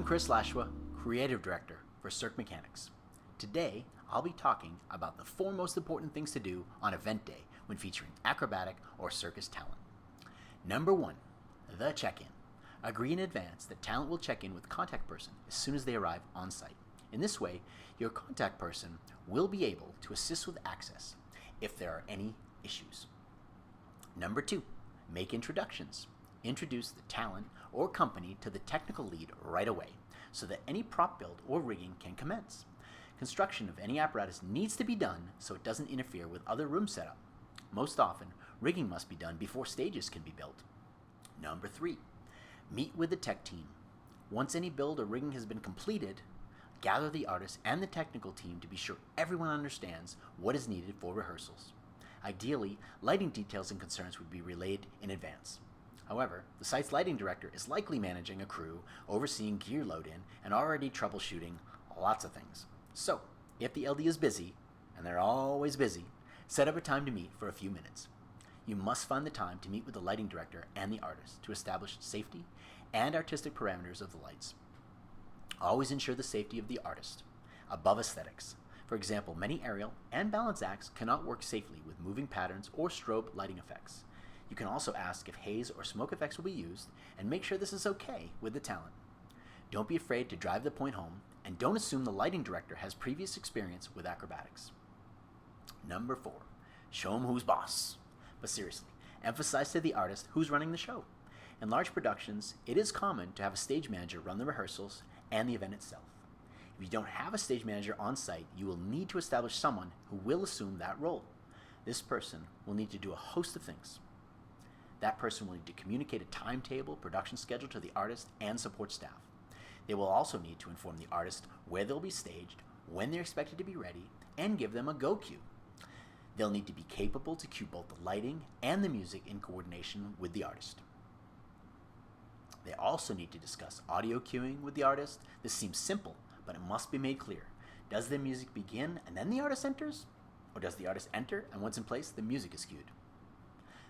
Chris Lashwa, Creative Director for Cirque Mechanics. Today, I'll be talking about the 4 most important things to do on event day when featuring acrobatic or circus talent. Number 1, the check-in. Agree in advance that talent will check in with the contact person as soon as they arrive on site. In this way, your contact person will be able to assist with access if there are any issues. Number 2, make introductions. Introduce the talent or company to the technical lead right away so that any prop build or rigging can commence. Construction of any apparatus needs to be done so it doesn't interfere with other room setup. Most often, rigging must be done before stages can be built. Number 3, meet with the tech team. Once any build or rigging has been completed, gather the artist and the technical team to be sure everyone understands what is needed for rehearsals. Ideally, lighting details and concerns would be relayed in advance. However, the site's lighting director is likely managing a crew, overseeing gear load-in, and already troubleshooting lots of things. So, if the LD is busy, and they're always busy, set up a time to meet for a few minutes. You must find the time to meet with the lighting director and the artist to establish safety and artistic parameters of the lights. Always ensure the safety of the artist, above aesthetics. For example, many aerial and balance acts cannot work safely with moving patterns or strobe lighting effects. You can also ask if haze or smoke effects will be used and make sure this is okay with the talent. Don't be afraid to drive the point home, and don't assume the lighting director has previous experience with acrobatics. Number 4, show them who's boss. But seriously, emphasize to the artist who's running the show. In large productions, it is common to have a stage manager run the rehearsals and the event itself. If you don't have a stage manager on site, you will need to establish someone who will assume that role. This person will need to do a host of things. That person will need to communicate a timetable, production schedule to the artist and support staff. They will also need to inform the artist where they'll be staged, when they're expected to be ready, and give them a go cue. They'll need to be capable to cue both the lighting and the music in coordination with the artist. They also need to discuss audio cueing with the artist. This seems simple, but it must be made clear. Does the music begin and then the artist enters? Or does the artist enter and once in place, the music is cued?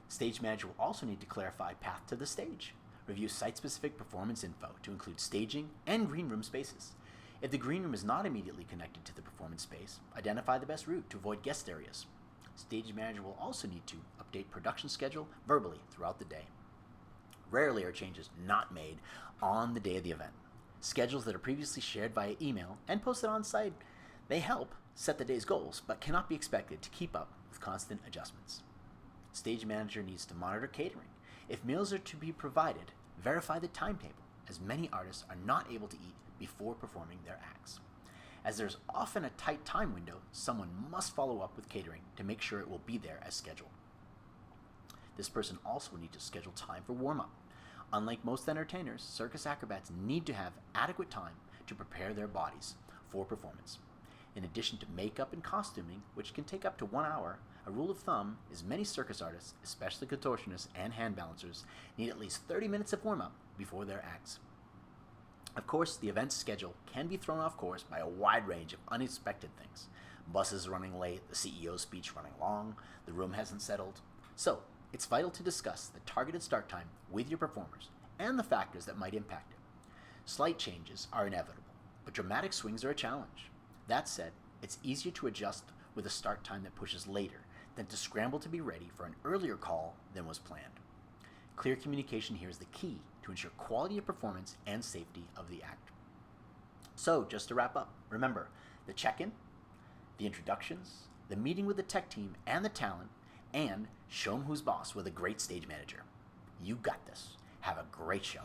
The stage manager will also need to clarify path to the stage. Review site-specific performance info to include staging and green room spaces. If the green room is not immediately connected to the performance space, identify the best route to avoid guest areas. Stage manager will also need to update production schedule verbally throughout the day. Rarely are changes not made on the day of the event. Schedules that are previously shared via email and posted on site, they help set the day's goals, but cannot be expected to keep up with constant adjustments. Stage manager needs to monitor catering. If meals are to be provided, verify the timetable, as many artists are not able to eat before performing their acts. As there's often a tight time window, someone must follow up with catering to make sure it will be there as scheduled. This person also will need to schedule time for warm-up. Unlike most entertainers, circus acrobats need to have adequate time to prepare their bodies for performance. In addition to makeup and costuming, which can take up to 1 hour, a rule of thumb is many circus artists, especially contortionists and hand balancers, need at least 30 minutes of warm-up before their acts. Of course, the event's schedule can be thrown off course by a wide range of unexpected things. Buses running late, the CEO's speech running long, the room hasn't settled. So, it's vital to discuss the targeted start time with your performers and the factors that might impact it. Slight changes are inevitable, but dramatic swings are a challenge. That said, it's easier to adjust with a start time that pushes later than to scramble to be ready for an earlier call than was planned. Clear communication here is the key to ensure quality of performance and safety of the act. So, just to wrap up, remember the check-in, the introductions, the meeting with the tech team and the talent, and show 'em who's boss with a great stage manager. You got this. Have a great show.